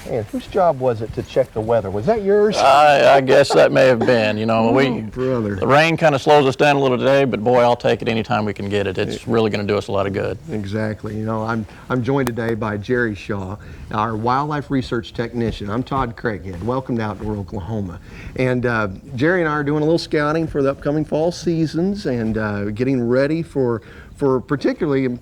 And whose job was it to check the weather? Was that yours? I guess that may have been. You know, Brother. the rain kind of slows us down a little today, but boy, I'll take it anytime we can get it. It's really going to do us a lot of good. Exactly. You know, I'm joined today by Jerry Shaw, our wildlife research technician. I'm Todd Craighead. Welcome to Outdoor Oklahoma. And Jerry and I are doing a little scouting for the upcoming fall seasons and getting ready for particularly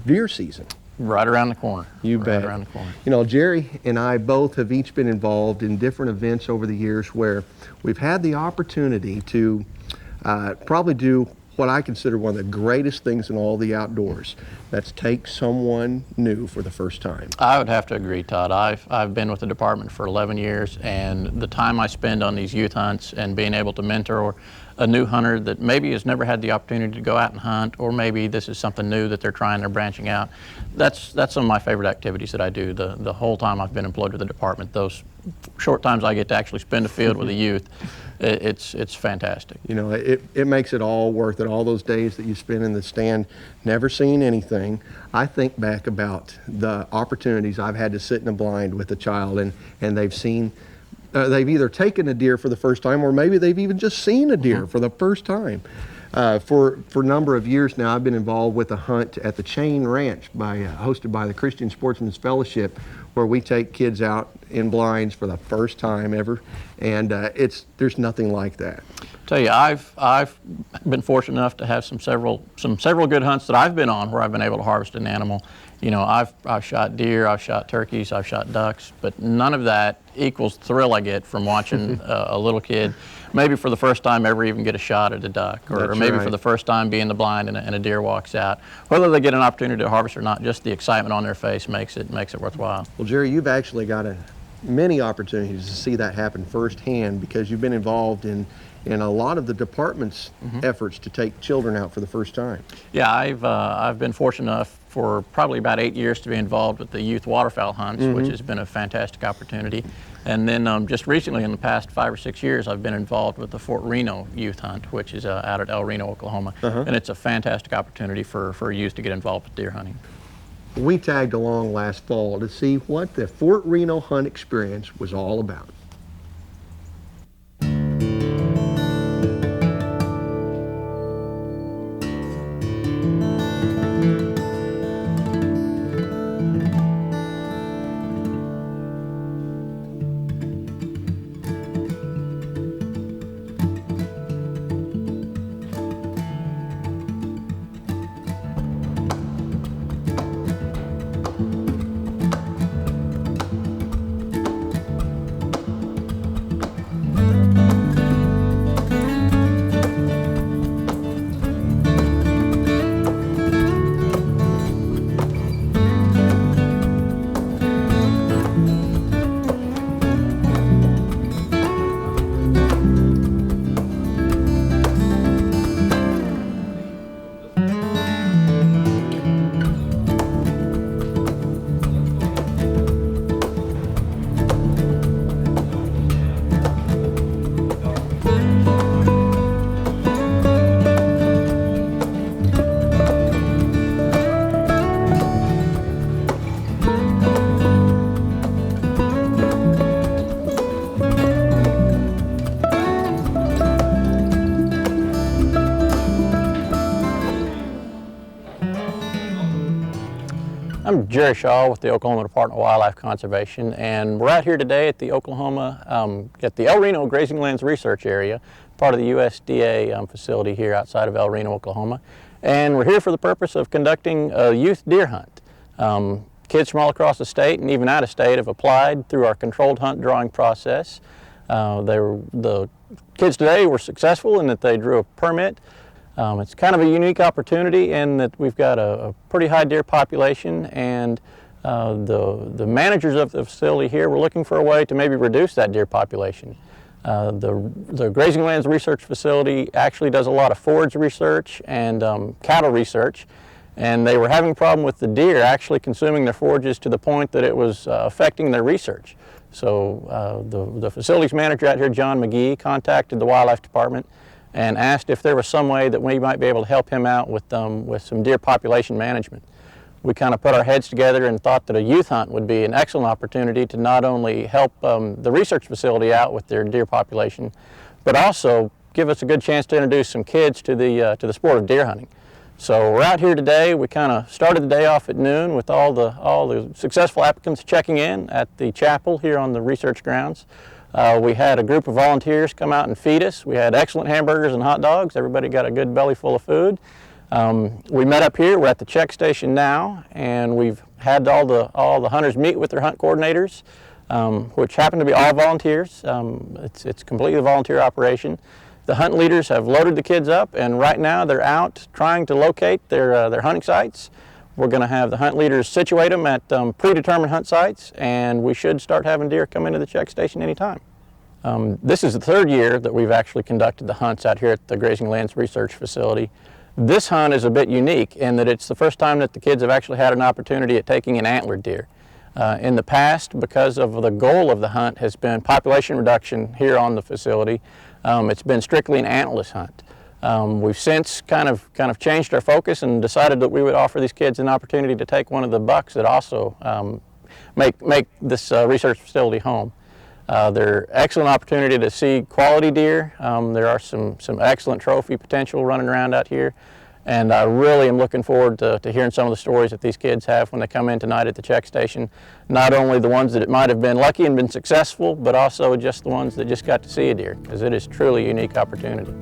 deer season. Right around the corner. You bet. Right around the corner. You know, Jerry and I both have each been involved in different events over the years where we've had the opportunity to probably do what I consider one of the greatest things in all the outdoors. That's take someone new for the first time. I would have to agree, Todd. I've been with the department for 11 years, and the time I spend on these youth hunts and being able to mentor a new hunter that maybe has never had the opportunity to go out and hunt, or maybe this is something new that they're trying, they're branching out. That's some of my favorite activities that I do the whole time I've been employed with the department. Those short times I get to actually spend a field with the youth, it's fantastic. You know, it makes it all worth it. All those days that you spend in the stand, never seeing anything. I think back about the opportunities I've had to sit in a blind with a child and they've seen they've either taken a deer for the first time or maybe they've even just seen a deer for the first time. For a number of years now, I've been involved with a hunt at the Chain Ranch hosted by the Christian Sportsman's Fellowship, where we take kids out in blinds for the first time ever, and there's nothing like that. Tell you, I've been fortunate enough to have some several good hunts that I've been on where I've been able to harvest an animal. You know, I've shot deer, I've shot turkeys, I've shot ducks, but none of that equals the thrill I get from watching a little kid, maybe for the first time ever even get a shot at a duck, or maybe for the first time be in the blind and a deer walks out. Whether they get an opportunity to harvest or not, just the excitement on their face makes it worthwhile. Well, Jerry, you've actually got many opportunities to see that happen firsthand because you've been involved in a lot of the department's efforts to take children out for the first time. Yeah, I've been fortunate enough for probably about 8 years to be involved with the youth waterfowl hunts, which has been a fantastic opportunity. And then just recently, in the past 5 or 6 years, I've been involved with the Fort Reno youth hunt, which is out at Reno, Oklahoma. And it's a fantastic opportunity for youth to get involved with deer hunting. We tagged along last fall to see what the Fort Reno hunt experience was all about. I'm Jerry Shaw with the Oklahoma Department of Wildlife Conservation, and we're out here today at the at the El Reno Grazing Lands Research Area, part of the USDA facility here outside of El Reno, Oklahoma. And we're here for the purpose of conducting a youth deer hunt. Kids from all across the state and even out of state have applied through our controlled hunt drawing process. The kids today were successful in that they drew a permit. It's kind of a unique opportunity in that we've got a pretty high deer population, and the managers of the facility here were looking for a way to maybe reduce that deer population. The Grazing Lands Research Facility actually does a lot of forage research and cattle research, and they were having a problem with the deer actually consuming their forages to the point that it was affecting their research. So the facilities manager out here, John McGee, contacted the Wildlife Department and asked if there was some way that we might be able to help him out with some deer population management. we kind of put our heads together and thought that a youth hunt would be an excellent opportunity to not only help the research facility out with their deer population, but also give us a good chance to introduce some kids to the sport of deer hunting. So we're out here today. We kind of started the day off at noon with all the successful applicants checking in at the chapel here on the research grounds. We had a group of volunteers come out and feed us. We had excellent hamburgers and hot dogs. Everybody got a good belly full of food. We met up here. We're at the check station now, and we've had all the hunters meet with their hunt coordinators, which happen to be all volunteers. It's completely a volunteer operation. The hunt leaders have loaded the kids up, and right now they're out trying to locate their hunting sites. We're going to have the hunt leaders situate them at predetermined hunt sites, and we should start having deer come into the check station anytime. This is the third year that we've actually conducted the hunts out here at the Grazing Lands Research Facility. This hunt is a bit unique in that it's the first time that the kids have actually had an opportunity at taking an antlered deer. In the past, because of the goal of the hunt has been population reduction here on the facility, it's been strictly an antlerless hunt. We've since kind of changed our focus and decided that we would offer these kids an opportunity to take one of the bucks that also make this research facility home. They're an excellent opportunity to see quality deer. There are some excellent trophy potential running around out here, and I really am looking forward to hearing some of the stories that these kids have when they come in tonight at the check station. Not only the ones that it might have been lucky and been successful, but also just the ones that just got to see a deer, because it is truly a unique opportunity.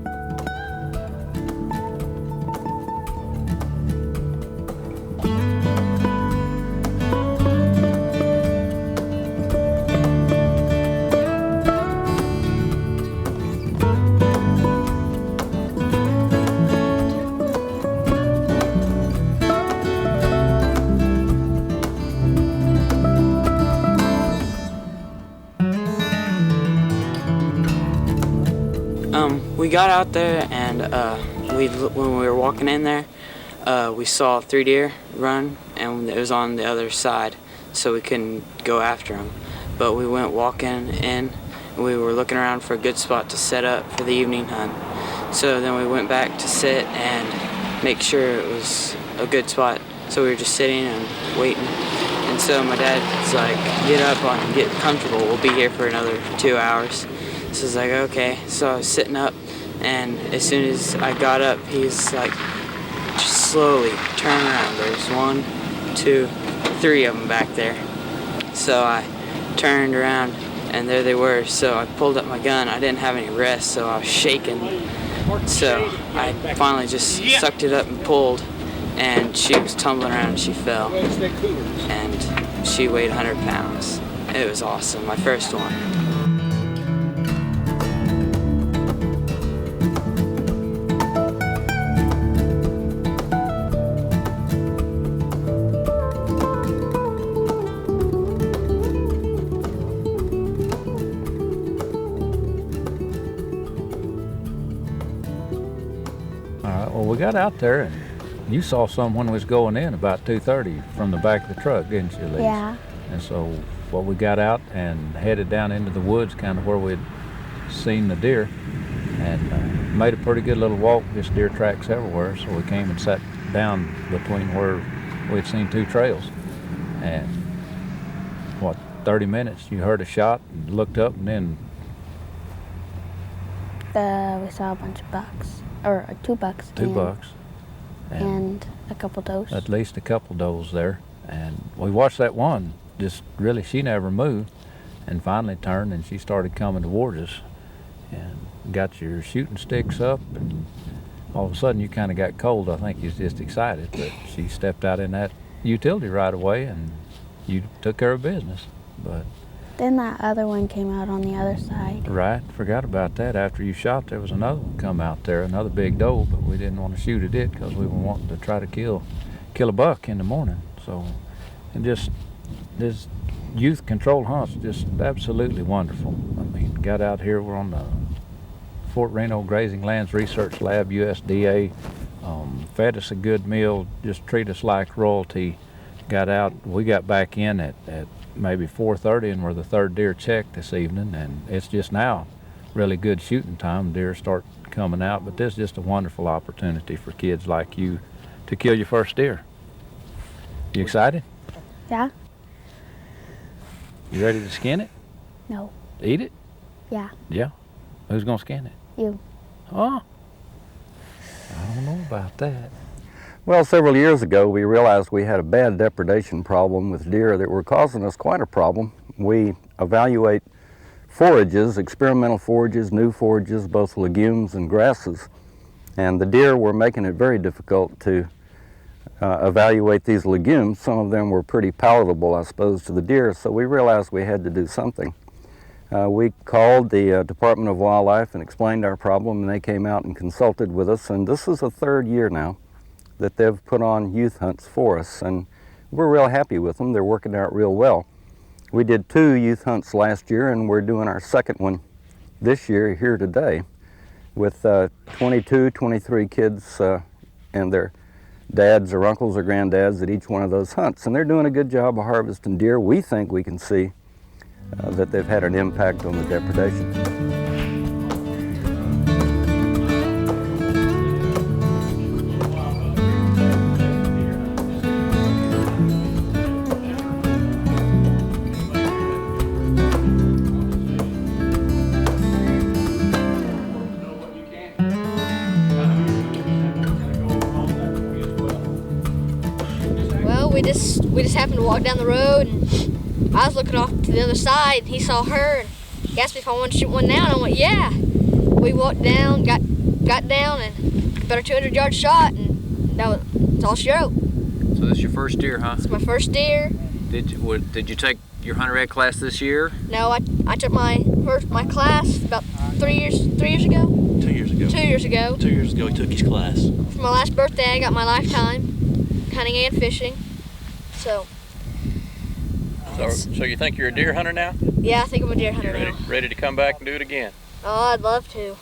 We got out there, and when we were walking in there, we saw 3 deer run, and it was on the other side, so we couldn't go after them. But we went walking in, and we were looking around for a good spot to set up for the evening hunt. So then we went back to sit and make sure it was a good spot. So we were just sitting and waiting. And so my dad's like, get up and get comfortable. We'll be here for another 2 hours. So I was like, okay. So I was sitting up, and as soon as I got up, he's like, just slowly turn around. There's 1, 2, 3 of them back there. So I turned around, and there they were. So I pulled up my gun. I didn't have any rest, so I was shaking. So I finally just sucked it up and pulled, and she was tumbling around and she fell. And she weighed 100 pounds. It was awesome, my first one. Well, we got out there, and you saw someone was going in about 2:30 from the back of the truck, didn't you, Lisa? Yeah. And so, we got out and headed down into the woods, kind of where we'd seen the deer, and made a pretty good little walk. Just deer tracks everywhere, so we came and sat down between where we'd seen 2 trails. And 30 minutes, you heard a shot and looked up, and then We saw a bunch of bucks, or 2 bucks. 2 bucks. And a couple does. At least a couple does there. And we watched that one, just really, she never moved, and finally turned and she started coming towards us and got your shooting sticks up, and all of a sudden you kind of got cold. I think you was just excited, but she stepped out in that utility right away and you took care of business. But Then that other one came out on the other side. right, forgot about that. After you shot, there was another one come out there, another big doe, but we didn't want to shoot at it because we were wanting to try to kill a buck in the morning. So, and just this youth controlled hunt's just absolutely wonderful. I mean, got out here, we're on the Fort Reno Grazing Lands Research Lab, USDA, fed us a good meal, just treat us like royalty. Got out, we got back in at maybe 4:30, and we're the 3rd deer check this evening, and it's just now really good shooting time. Deer start coming out, but this is just a wonderful opportunity for kids like you to kill your first deer. You excited? Yeah? You ready to skin it? No. Eat it? Yeah. Yeah. Who's gonna skin it? You. Oh, I don't know about that. Well, several years ago, we realized we had a bad depredation problem with deer that were causing us quite a problem. We evaluate forages, experimental forages, new forages, both legumes and grasses, and the deer were making it very difficult to evaluate these legumes. Some of them were pretty palatable, I suppose, to the deer, so we realized we had to do something. We called the Department of Wildlife and explained our problem, and they came out and consulted with us, and this is the third year now that they've put on youth hunts for us, and we're real happy with them. They're working out real well. We did 2 youth hunts last year, and we're doing our second one this year here today with 22, 23 kids and their dads or uncles or granddads at each one of those hunts, and they're doing a good job of harvesting deer. We think we can see that they've had an impact on the depredation. Well, we just happened to walk down the road, and I was looking off to the other side, and he saw her, and he asked me if I wanted to shoot one down. I went, yeah. We walked down, got down, and about a 200-yard shot, and that's all she wrote. So this is your first deer, huh? It's my first deer. Did you take your hunter ed class this year? No, I took my class about 3 years ago. 2 years ago. 2 years ago. 2 years ago he took his class. For my last birthday, I got my lifetime hunting and fishing. So you think you're a deer hunter now? yeah, I think I'm a deer hunter now. Ready to come back and do it again? Oh, I'd love to.